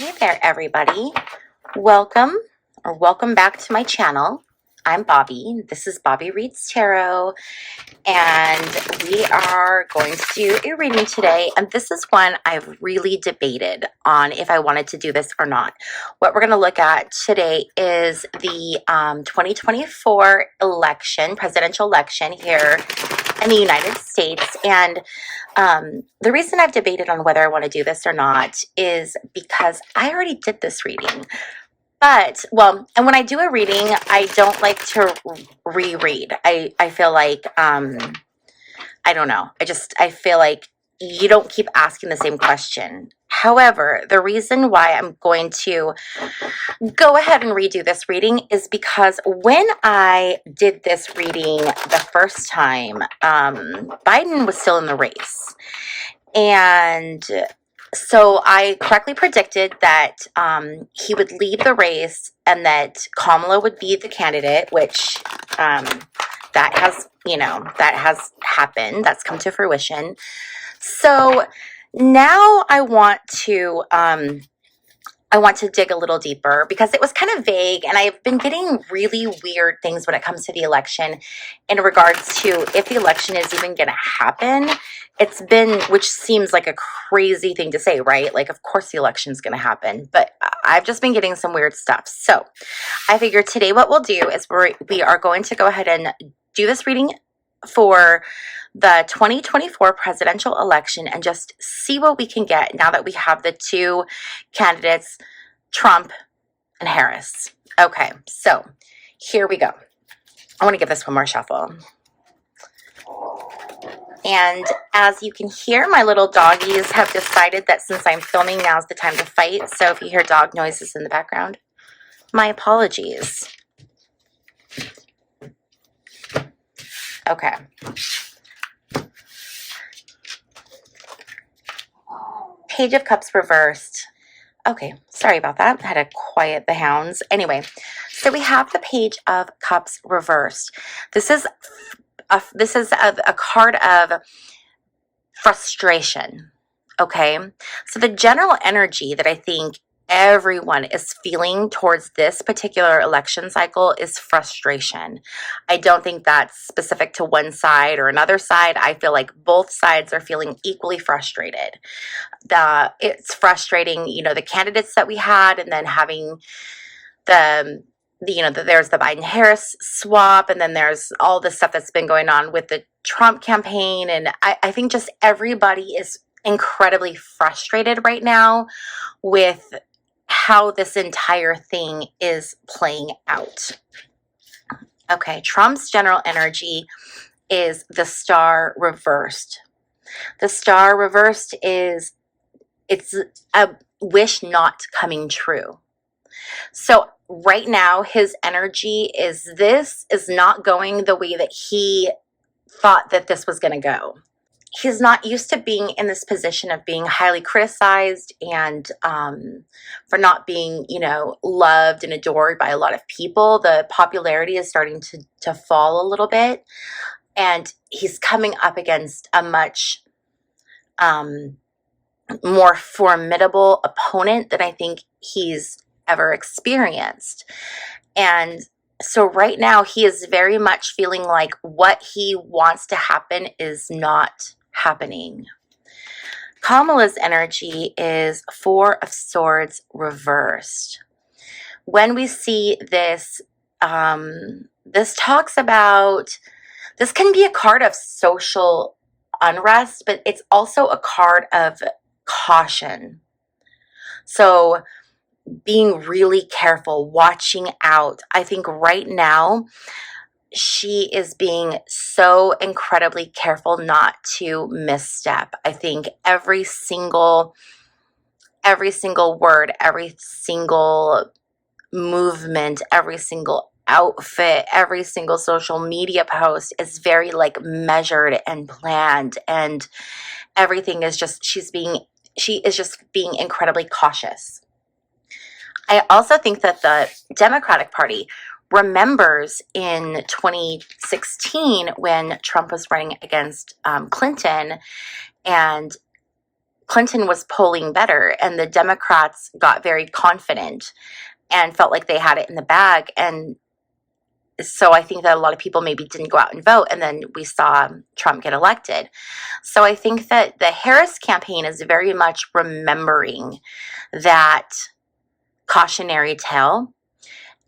Hey there, everybody. Welcome back to my channel. I'm Bobbie. This is Bobbie Reads Tarot, and we are going to do a reading today. And this is one I've really debated on if I wanted to do this or not. What we're going to look at today is the 2024 presidential election here in the United States. And the reason I've debated on whether I want to do this or not is because I already did this reading. And when I do a reading, I don't like to reread. I feel like, I don't know. I feel like you don't keep asking the same question. However, the reason why I'm going to go ahead and redo this reading is because when I did this reading the first time, Biden was still in the race. And so I correctly predicted that he would leave the race and that Kamala would be the candidate, which that has happened. That's come to fruition. So now I want to dig a little deeper because it was kind of vague, and I've been getting really weird things when it comes to the election in regards to if the election is even going to happen. Which seems like a crazy thing to say, right? Like, of course the election is going to happen, but I've just been getting some weird stuff. So I figured today what we'll do is we are going to go ahead and do this reading for the 2024 presidential election and just see what we can get now that we have the two candidates, Trump and Harris. Okay, so here we go. I want to give this one more shuffle. And as you can hear, my little doggies have decided that since I'm filming, now's the time to fight. So if you hear dog noises in the background, my apologies. Okay. Page of Cups reversed. Okay, sorry about that. I had to quiet the hounds. Anyway, so we have the Page of Cups reversed. This is a card of frustration. Okay, so the general energy that I think everyone is feeling towards this particular election cycle is frustration. I don't think that's specific to one side or another side. I feel like both sides are feeling equally frustrated. It's frustrating, the candidates that we had, and then having there's the Biden-Harris swap, and then there's all the stuff that's been going on with the Trump campaign. And I think just everybody is incredibly frustrated right now with how this entire thing is playing out. Okay, Trump's general energy is the Star reversed. The Star reversed it's a wish not coming true. So right now, his energy is this is not going the way that he thought that this was going to go. He's not used to being in this position of being highly criticized and for not being, loved and adored by a lot of people. The popularity is starting to fall a little bit. And he's coming up against a much more formidable opponent than I think he's ever experienced. And so right now he is very much feeling like what he wants to happen is not happening. Kamala's energy is Four of Swords reversed. When we see this, this can be a card of social unrest, but it's also a card of caution. So being really careful, watching out. I think right now she is being so incredibly careful not to misstep. I think every single word, every single movement, every single outfit, every single social media post is very measured and planned, and everything is just she is just being incredibly cautious. I also think that the Democratic Party remembers in 2016 when Trump was running against Clinton, and Clinton was polling better, and the Democrats got very confident and felt like they had it in the bag. And so I think that a lot of people maybe didn't go out and vote, and then we saw Trump get elected. So I think that the Harris campaign is very much remembering that cautionary tale,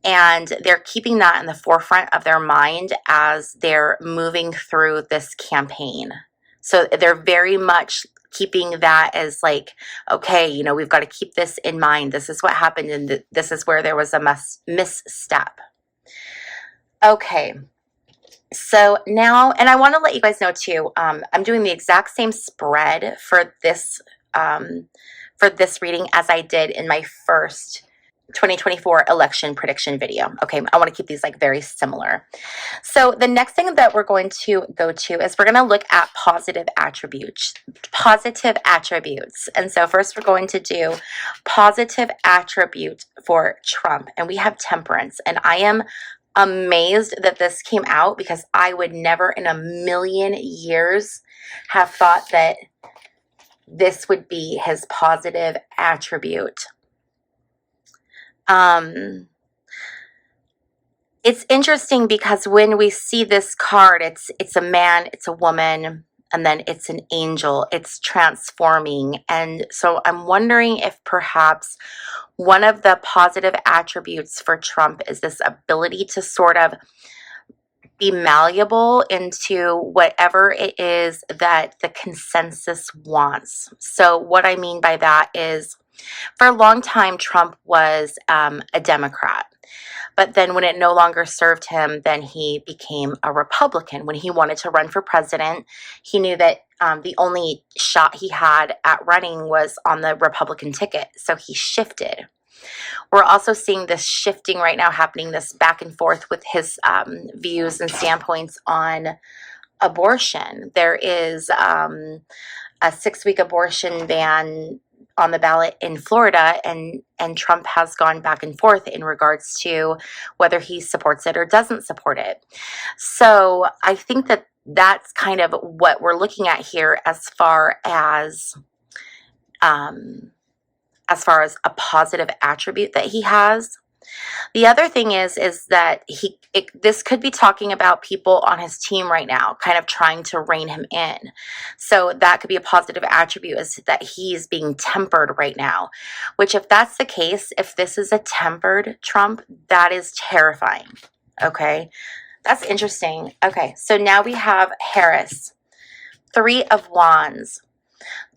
and they're keeping that in the forefront of their mind as they're moving through this campaign. So they're very much keeping that as like, okay, you know, we've got to keep this in mind. This is what happened, and this is where there was a misstep. Okay, so now, and I want to let you guys know too, I'm doing the exact same spread for this reading as I did in my first 2024 election prediction video. Okay, I want to keep these like very similar. So the next thing that we're going to go to is we're going to look at positive attributes. And so first we're going to do positive attribute for Trump, and we have temperance. And I am amazed that this came out, because I would never in a million years have thought that this would be his positive attribute. It's interesting because when we see this card, it's a man, it's a woman, and then it's an angel. It's transforming. And so I'm wondering if perhaps one of the positive attributes for Trump is this ability to sort of be malleable into whatever it is that the consensus wants. So what I mean by that is, for a long time, Trump was a Democrat. But then when it no longer served him, then he became a Republican. When he wanted to run for president, he knew that the only shot he had at running was on the Republican ticket. So he shifted. We're also seeing this shifting right now happening, this back and forth with his views and standpoints on abortion. There is a 6-week abortion ban on the ballot in Florida, and Trump has gone back and forth in regards to whether he supports it or doesn't support it. So I think that that's kind of what we're looking at here as far as a positive attribute that he has. The other thing is that this could be talking about people on his team right now, kind of trying to rein him in. So that could be a positive attribute, is that he's being tempered right now, which, if that's the case, if this is a tempered Trump, that is terrifying. Okay, that's interesting. Okay, so now we have Harris, 3 of Wands.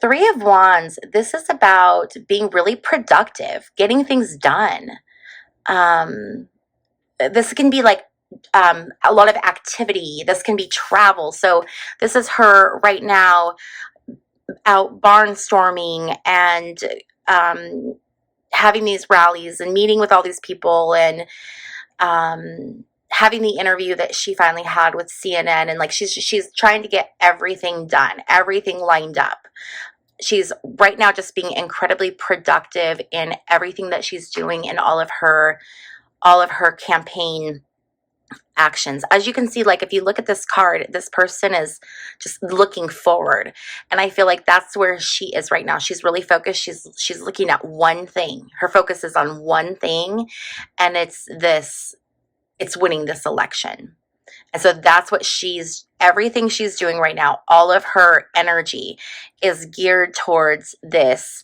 3 of Wands, this is about being really productive, getting things done. This can be like a lot of activity. This can be travel. So this is her right now out barnstorming and having these rallies and meeting with all these people, and having the interview that she finally had with CNN, and like she's trying to get everything done, everything lined up. She's right now just being incredibly productive in everything that she's doing in all of her campaign actions. As you can see, like if you look at this card, this person is just looking forward. And I feel like that's where she is right now. She's really focused. She's looking at one thing. Her focus is on one thing, and it's winning this election. And so that's what everything she's doing right now, all of her energy is geared towards this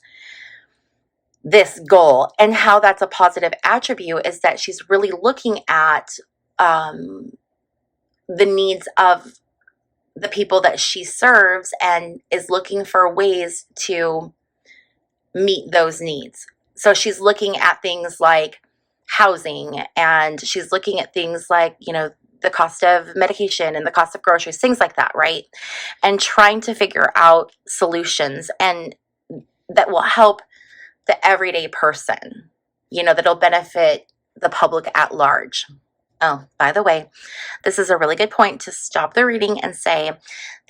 goal. And how that's a positive attribute is that she's really looking at the needs of the people that she serves, and is looking for ways to meet those needs. So she's looking at things like housing, and she's looking at things like, the cost of medication and the cost of groceries, things like that, right? And trying to figure out solutions and that will help the everyday person, that'll benefit the public at large. Oh, by the way, this is a really good point to stop the reading and say,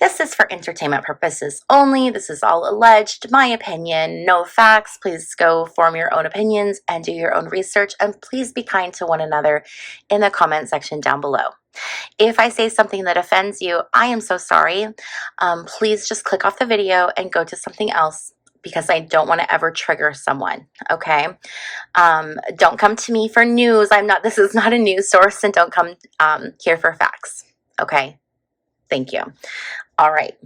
this is for entertainment purposes only. This is all alleged, my opinion, no facts. Please go form your own opinions and do your own research. And please be kind to one another in the comment section down below. If I say something that offends you, I am so sorry. Please just click off the video and go to something else. because I don't want to ever trigger someone, okay? Don't come to me for news. This is not a news source, and don't come here for facts, okay? Thank you. All right.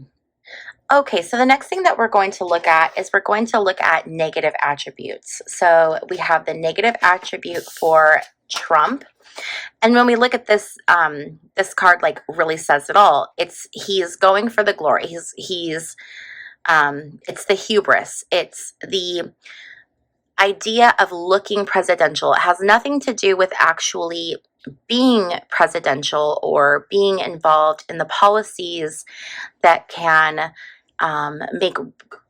Okay, so the next thing that we're going to look at is we're going to look at negative attributes. So we have the negative attribute for Trump. And when we look at this, this card like really says it all. He's going for the glory. It's the hubris. It's the idea of looking presidential. It has nothing to do with actually being presidential or being involved in the policies that can make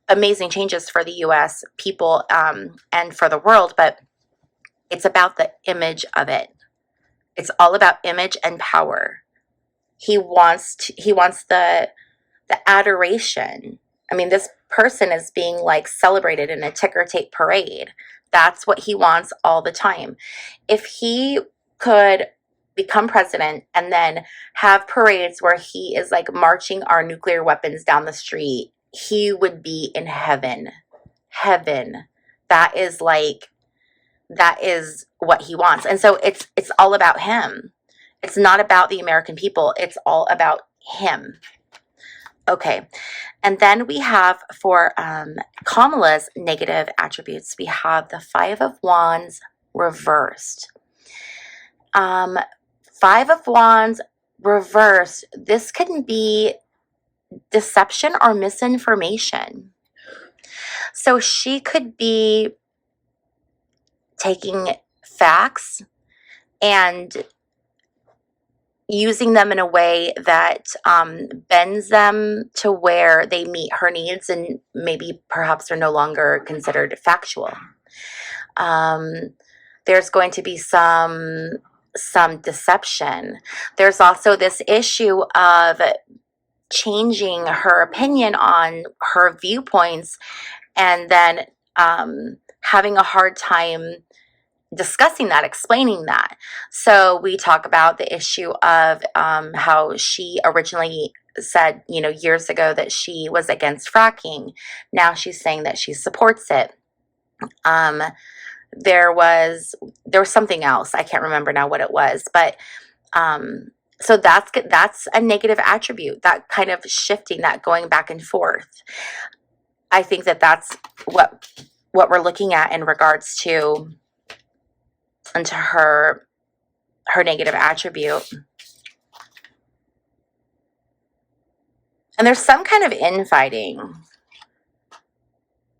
amazing changes for the U.S. people and for the world, but it's about the image of it. It's all about image and power. He wants the adoration. I mean, this person is being like celebrated in a ticker tape parade. That's what he wants all the time. If he could become president and then have parades where he is like marching our nuclear weapons down the street, he would be in heaven. Heaven. That is what he wants. And so it's all about him. It's not about the American people. It's all about him. Okay. And then we have for Kamala's negative attributes, we have the Five of Wands reversed. Five of Wands reversed. This can be deception or misinformation. So she could be taking facts and using them in a way that bends them to where they meet her needs and maybe perhaps are no longer considered factual. There's going to be some deception. There's also this issue of changing her opinion on her viewpoints and then having a hard time discussing that, explaining that. So we talk about the issue of how she originally said, years ago that she was against fracking. Now she's saying that she supports it. There was something else. I can't remember now what it was, but so that's a negative attribute, that kind of shifting, that going back and forth. I think that's what we're looking at in regards to into her negative attribute. And there's some kind of infighting.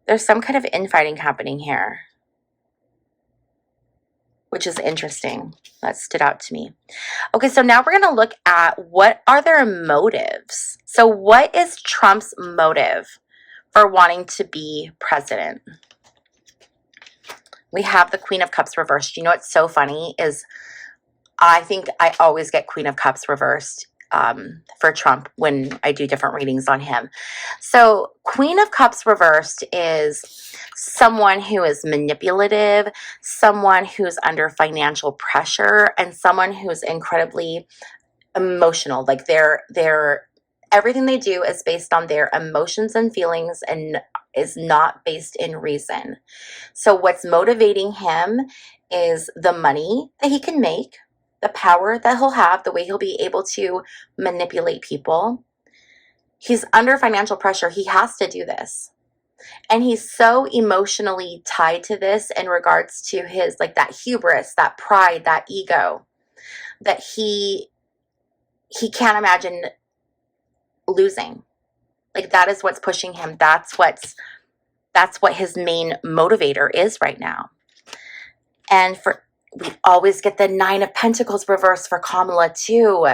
There's some kind of infighting happening here, which is interesting. That stood out to me. Okay, so now we're going to look at what are their motives. So what is Trump's motive for wanting to be president? We have the Queen of Cups reversed. You know what's so funny is I think I always get Queen of Cups reversed for Trump when I do different readings on him. So Queen of Cups reversed is someone who is manipulative, someone who's under financial pressure, and someone who's incredibly emotional. Like they're everything they do is based on their emotions and feelings and is not based in reason. So what's motivating him is the money that he can make, the power that he'll have, the way he'll be able to manipulate people. He's under financial pressure. He has to do this. And he's so emotionally tied to this in regards to his, like, that hubris, that pride, that ego, that he can't imagine losing. Like, that is what's pushing him. That's what his main motivator is right now. And we always get the Nine of Pentacles reversed for Kamala too.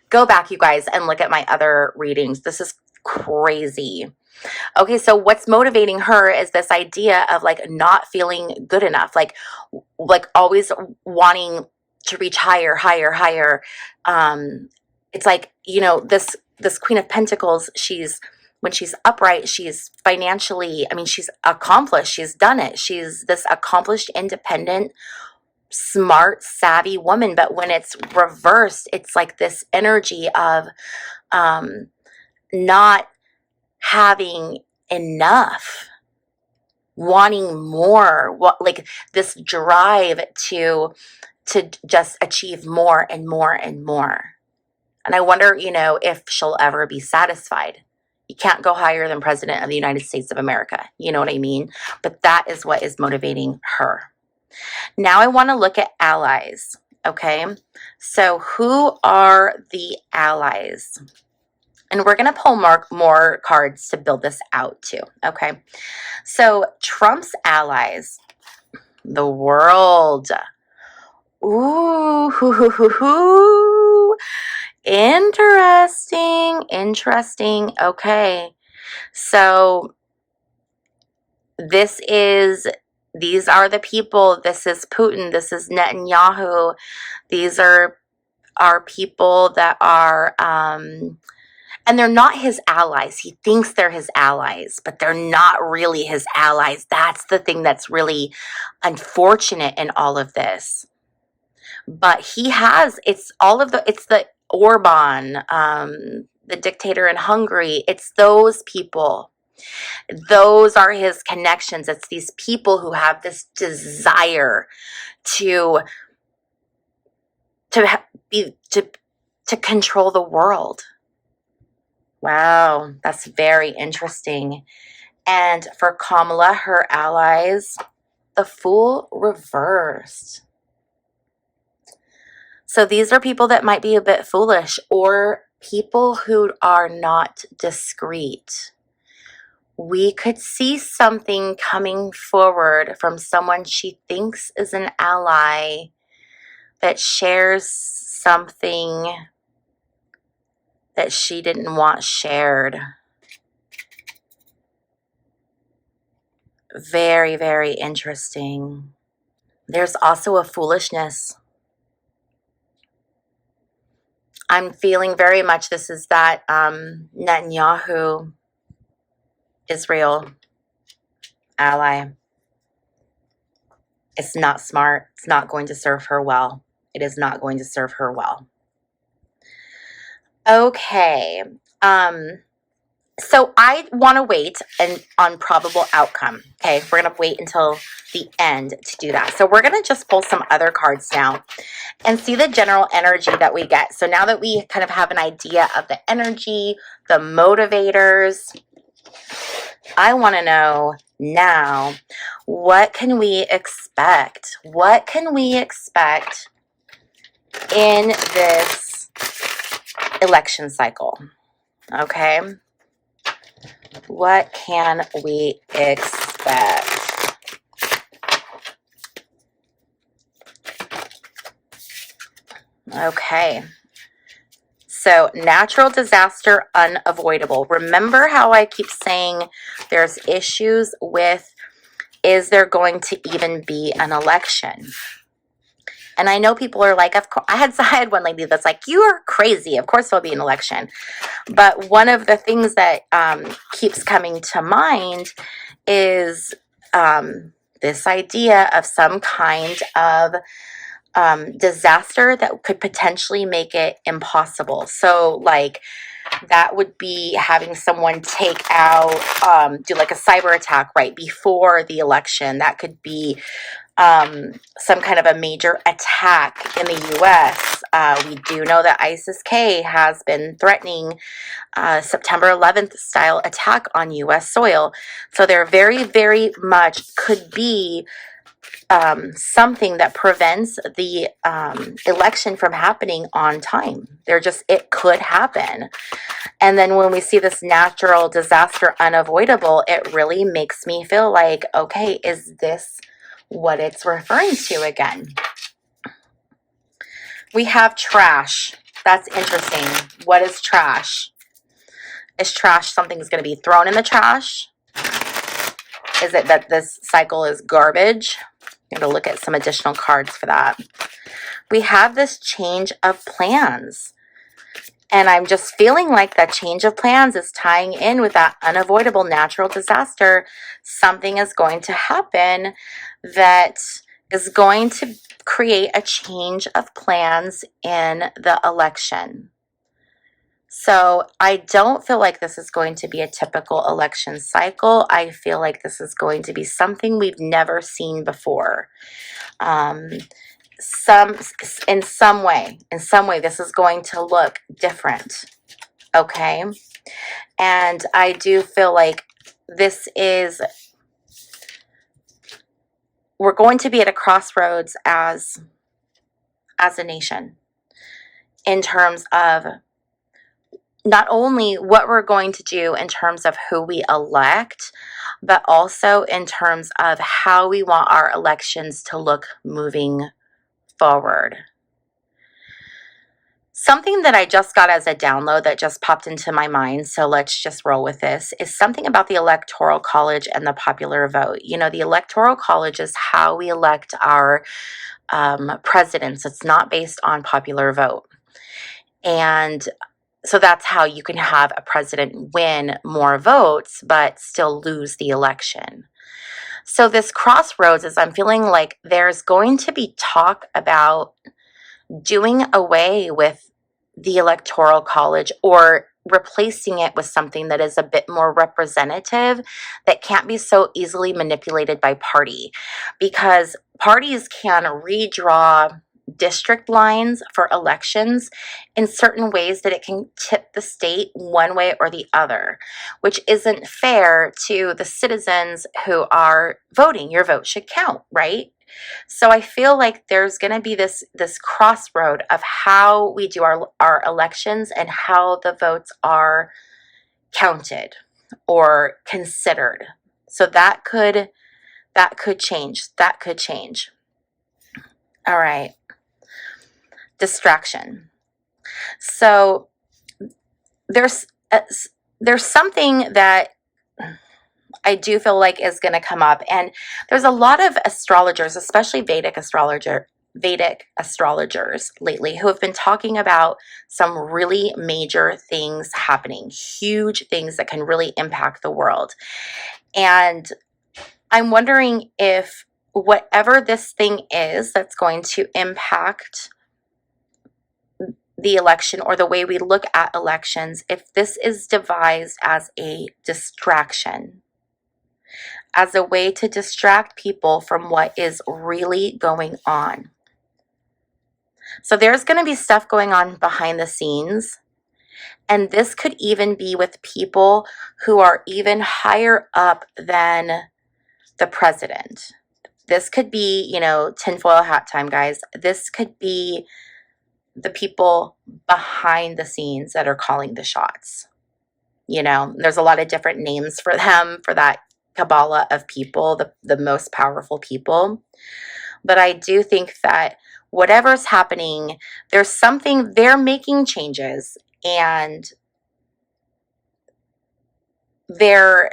Go back, you guys, and look at my other readings. This is crazy. Okay, so what's motivating her is this idea of like not feeling good enough, like always wanting to reach higher, higher, higher. It's like, this Queen of Pentacles, when she's upright, she's financially, she's accomplished. She's done it. She's this accomplished, independent, smart, savvy woman. But when it's reversed, it's like this energy of not having enough. wanting more, what, like this drive to just achieve more and more and more. And I wonder, if she'll ever be satisfied. You can't go higher than President of the United States of America. You know what I mean? But that is what is motivating her. Now I want to look at allies. Okay. So who are the allies? And we're going to pull more cards to build this out too. Okay. So Trump's allies, the world. Ooh, hoo, hoo, hoo, hoo. Interesting. Okay. So these are the people. This is Putin. This is Netanyahu. These are people that are, and they're not his allies. He thinks they're his allies, but they're not really his allies. That's the thing that's really unfortunate in all of this. But it's the Orban, the dictator in Hungary. It's those people. Those are his connections. It's these people who have this desire to control the world. Wow, that's very interesting. And for Kamala, her allies, the Fool reversed. So these are people that might be a bit foolish, or people who are not discreet. We could see something coming forward from someone she thinks is an ally that shares something that she didn't want shared. Very, very interesting. There's also a foolishness. I'm feeling very much this is that Netanyahu, Israel ally. It's not smart. It's not going to serve her well. It is not going to serve her well. Okay. So I want to wait on probable outcome. Okay. We're going to wait until the end to do that. So we're going to just pull some other cards now and see the general energy that we get. So now that we kind of have an idea of the energy, the motivators, I want to know now, what can we expect? What can we expect in this election cycle? Okay. What can we expect? Okay. So natural disaster unavoidable. Remember how I keep saying there's issues with, is there going to even be an election? And I know people are like, of course, I had one lady that's like, you are crazy. Of course there'll be an election. But one of the things that keeps coming to mind is this idea of some kind of disaster that could potentially make it impossible. So like that would be having someone take out, do like a cyber attack right before the election. That could be some kind of a major attack in the U.S. We do know that ISIS-K has been threatening September 11th style attack on U.S. soil. So there very, very much could be something that prevents the election from happening on time. It could happen. And then when we see this natural disaster unavoidable, it really makes me feel like, okay, is this what it's referring to again? We have trash. That's interesting. What is trash? Is trash something's going to be thrown in the trash? Is it that this cycle is garbage? I'm going to look at some additional cards for that. We have this change of plans. And I'm just feeling like that change of plans is tying in with that unavoidable natural disaster. Something is going to happen that is going to create a change of plans in the election. So I don't feel like this is going to be a typical election cycle. I feel like this is going to be something we've never seen before. Um, some in some way, this is going to look different. Okay. And I do feel like we're going to be at a crossroads as a nation in terms of not only what we're going to do in terms of who we elect, but also in terms of how we want our elections to look moving forward. Something that I just got as a download that just popped into my mind, so let's just roll with this, is something about the Electoral College and the popular vote. You know, the Electoral College is how we elect our presidents. It's not based on popular vote. And so that's how you can have a president win more votes, but still lose the election. So this crossroads is I'm feeling like there's going to be talk about doing away with the Electoral College or replacing it with something that is a bit more representative, that can't be so easily manipulated by party, because parties can redraw district lines for elections in certain ways that it can tip the state one way or the other, which isn't fair to the citizens who are voting. Your vote should count, right? So I feel like there's going to be this crossroad of how we do our elections and how the votes are counted or considered. So that could change. That could change. All right. Distraction. So there's something that I do feel like is going to come up, and there's a lot of astrologers, especially Vedic astrologers lately, who have been talking about some really major things happening, huge things that can really impact the world. And I'm wondering if whatever this thing is that's going to impact the election or the way we look at elections, if this is devised as a distraction, as a way to distract people from what is really going on. So there's going to be stuff going on behind the scenes, and this could even be with people who are even higher up than the president. This could be, tinfoil hat time, guys. This could be the people behind the scenes that are calling the shots. There's a lot of different names for them, for that Kamala of people, the most powerful people. But I do think that whatever's happening, there's something, they're making changes, and they're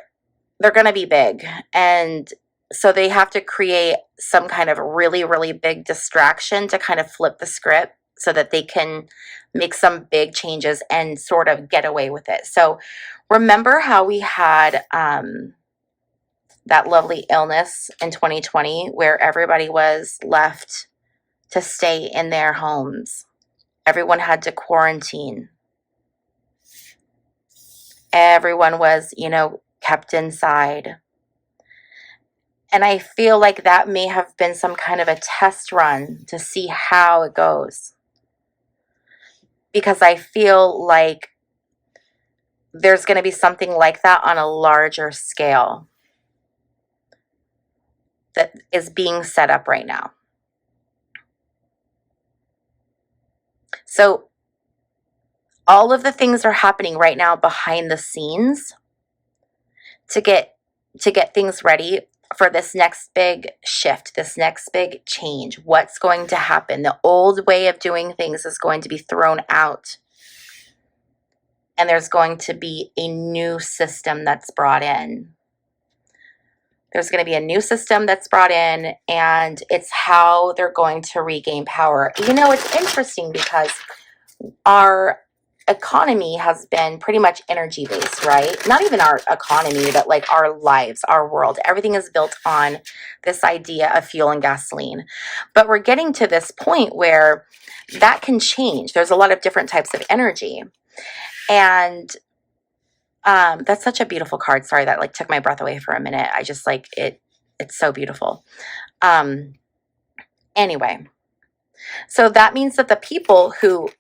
going to be big. And so they have to create some kind of really, really big distraction to kind of flip the script so that they can make some big changes and sort of get away with it. So remember how we had that lovely illness in 2020 where everybody was left to stay in their homes. Everyone had to quarantine. Everyone was, kept inside. And I feel like that may have been some kind of a test run to see how it goes. Because I feel like there's going to be something like that on a larger scale that is being set up right now. So all of the things are happening right now behind the scenes to get things ready for this next big shift, this next big change. What's going to happen? The old way of doing things is going to be thrown out. And there's going to be a new system that's brought in. There's going to be a new system that's brought in, and it's how they're going to regain power. It's interesting because our economy has been pretty much energy based, right? Not even our economy, but like our lives, our world. Everything is built on this idea of fuel and gasoline. But we're getting to this point where that can change. There's a lot of different types of energy. And that's such a beautiful card. Sorry, that like took my breath away for a minute. I just like it. It's so beautiful. Anyway, so that means that the people who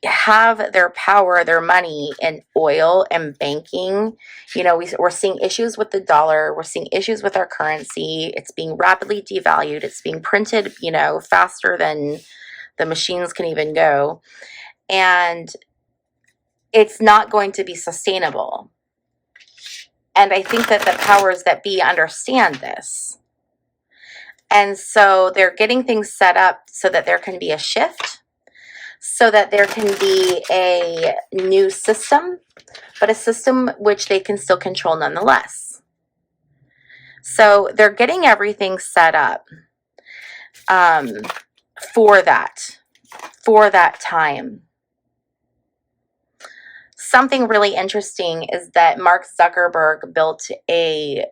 have their power, their money in oil and banking, you know, we're seeing issues with the dollar. We're seeing issues with our currency. It's being rapidly devalued. It's being printed, you know, faster than the machines can even go. And it's not going to be sustainable. And I think that the powers that be understand this. And so they're getting things set up so that there can be a shift, so that there can be a new system, but a system which they can still control nonetheless. So they're getting everything set up for that time. Something really interesting is that Mark Zuckerberg built a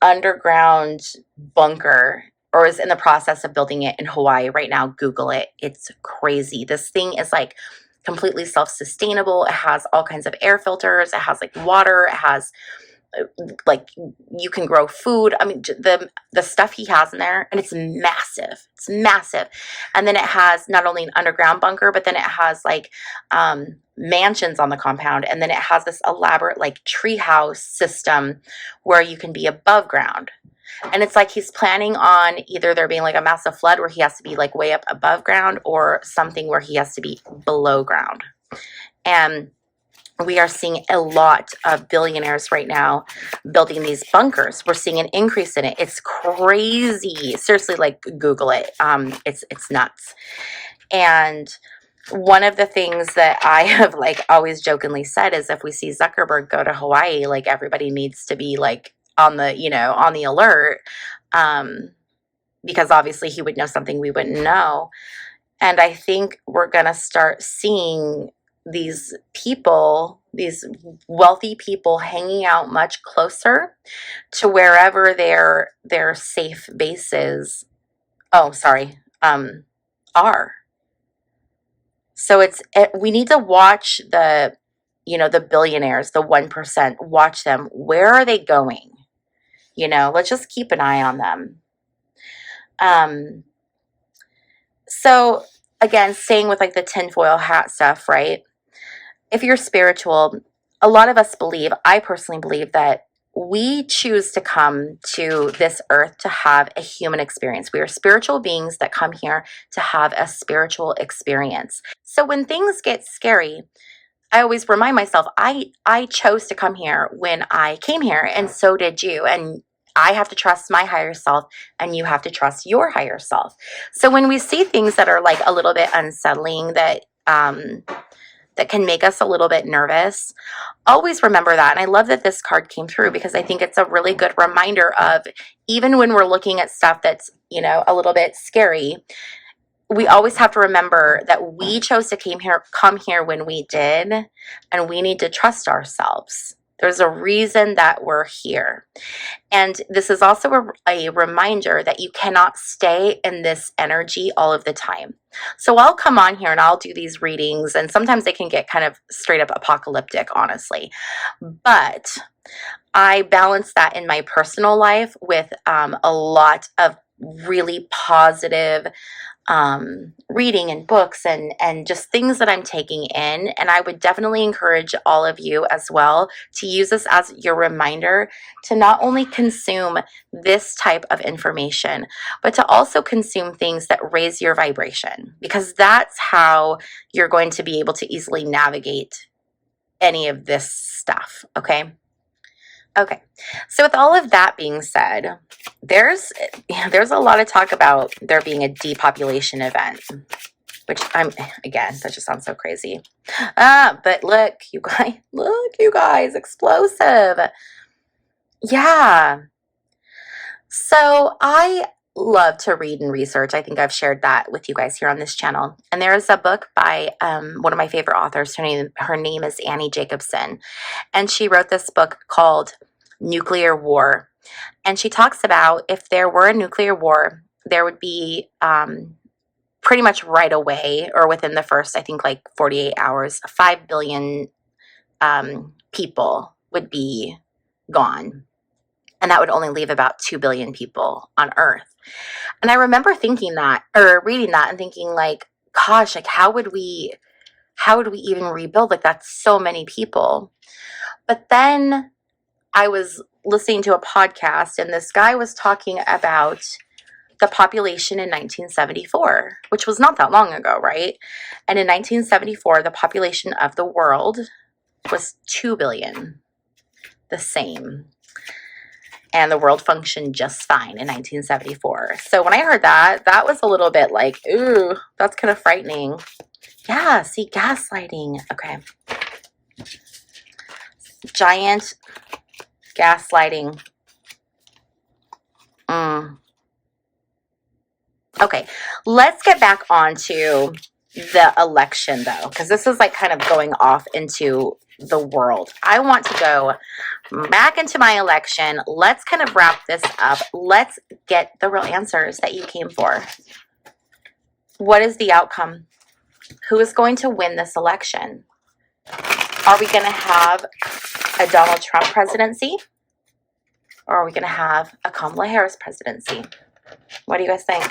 underground bunker, or is in the process of building it in Hawaii right now. Google it. It's crazy. This thing is like completely self-sustainable. It has all kinds of air filters. It has like water. It has like you can grow food. I mean, the stuff he has in there, and it's massive. It's massive. And then it has not only an underground bunker, but then it has like mansions on the compound, and then it has this elaborate like treehouse system where you can be above ground. And it's like he's planning on either there being like a massive flood where he has to be like way up above ground, or something where he has to be below ground. And we are seeing a lot of billionaires right now building these bunkers. We're seeing an increase in it. It's crazy. Seriously, like Google it. It's nuts. And one of the things that I have like always jokingly said is if we see Zuckerberg go to Hawaii, like everybody needs to be like on the, you know, on the alert, because obviously he would know something we wouldn't know. And I think we're going to start seeing these people, these wealthy people, hanging out much closer to wherever their safe bases are. So we need to watch the, you know, the billionaires, the 1%, watch them. Where are they going? You know, let's just keep an eye on them. So again, staying with like the tinfoil hat stuff, right? If you're spiritual, a lot of us believe, I personally believe, that we choose to come to this earth to have a human experience. We are spiritual beings that come here to have a spiritual experience. So when things get scary, I always remind myself, I chose to come here when I came here, and so did you. And I have to trust my higher self, and you have to trust your higher self. So when we see things that are like a little bit unsettling, that can make us a little bit nervous, always remember that. And I love that this card came through, because I think it's a really good reminder of, even when we're looking at stuff that's, you know, a little bit scary, we always have to remember that we chose to come here when we did, and we need to trust ourselves. There's a reason that we're here. And this is also a reminder that you cannot stay in this energy all of the time. So I'll come on here and I'll do these readings, and sometimes they can get kind of straight up apocalyptic, honestly. But I balance that in my personal life with a lot of really positive reading and books and just things that I'm taking in. And I would definitely encourage all of you as well to use this as your reminder to not only consume this type of information, but to also consume things that raise your vibration, because that's how you're going to be able to easily navigate any of this stuff. Okay. So with all of that being said, there's a lot of talk about there being a depopulation event, which that just sounds so crazy. But look, you guys, explosive. Yeah. So I love to read and research. I think I've shared that with you guys here on this channel. And there is a book by one of my favorite authors. Her name is Annie Jacobsen. And she wrote this book called Nuclear War. And she talks about, if there were a nuclear war, there would be pretty much right away, or within the first, I think, like 48 hours, 5 billion people would be gone. And that would only leave about 2 billion people on Earth. And I remember thinking that, or reading that and thinking like, gosh, like how would we even rebuild? Like that's so many people. But then I was listening to a podcast and this guy was talking about the population in 1974, which was not that long ago, right? And in 1974, the population of the world was 2 billion, the same. And the world functioned just fine in 1974. So when I heard that, that was a little bit like, ooh, that's kind of frightening. Yeah, see, gaslighting. Okay. Giant gaslighting. Okay, let's get back onto the election though, because this is like kind of going off into the world. I want to go back into my election. Let's kind of wrap this up. Let's get the real answers that you came for. What is the outcome? Who is going to win this election? Are we going to have a Donald Trump presidency? Or are we going to have a Kamala Harris presidency? What do you guys think?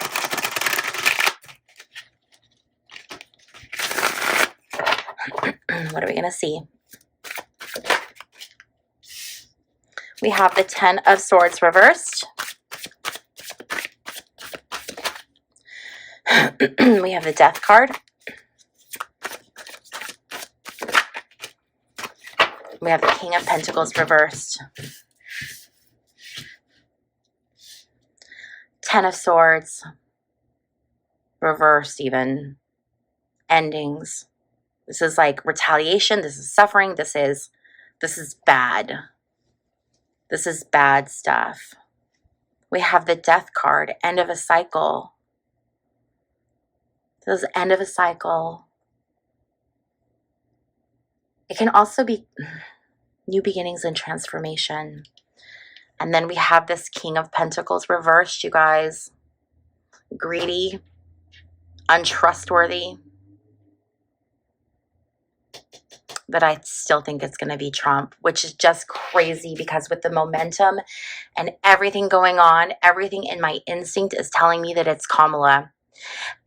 What are we going to see? We have the 10 of Swords reversed. We have the Death card. We have the King of Pentacles reversed. 10 of Swords reversed even. Endings. This is like retaliation. This is suffering. This is bad. This is bad stuff. We have the Death card, end of a cycle. This is end of a cycle. It can also be new beginnings and transformation. And then we have this King of Pentacles reversed, you guys. Greedy, untrustworthy. But I still think it's going to be Trump, which is just crazy because with the momentum and everything going on, everything in my instinct is telling me that it's Kamala.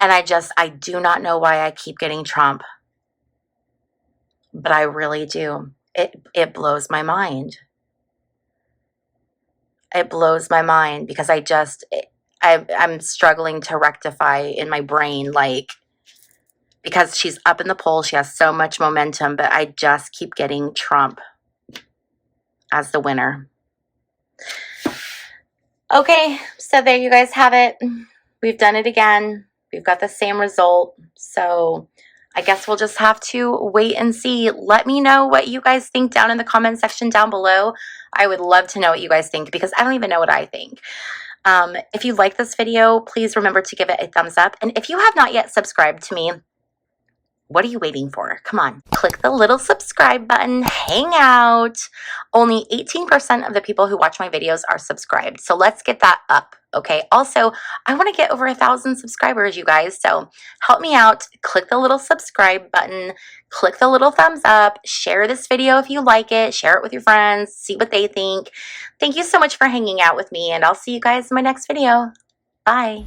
And I do not know why I keep getting Trump. But I really do. It blows my mind. It blows my mind because I'm struggling to rectify in my brain, like, because she's up in the polls, she has so much momentum, but I just keep getting Trump as the winner. Okay, so there you guys have it. We've done it again. We've got the same result. So I guess we'll just have to wait and see. Let me know what you guys think down in the comment section down below. I would love to know what you guys think because I don't even know what I think. If you like this video, please remember to give it a thumbs up. And if you have not yet subscribed to me, what are you waiting for? Come on, click the little subscribe button, hang out. Only 18% of the people who watch my videos are subscribed. So let's get that up, okay? Also, I want to get over 1,000 subscribers, you guys. So help me out. Click the little subscribe button, click the little thumbs up, share this video if you like it, share it with your friends, see what they think. Thank you so much for hanging out with me, and I'll see you guys in my next video. Bye.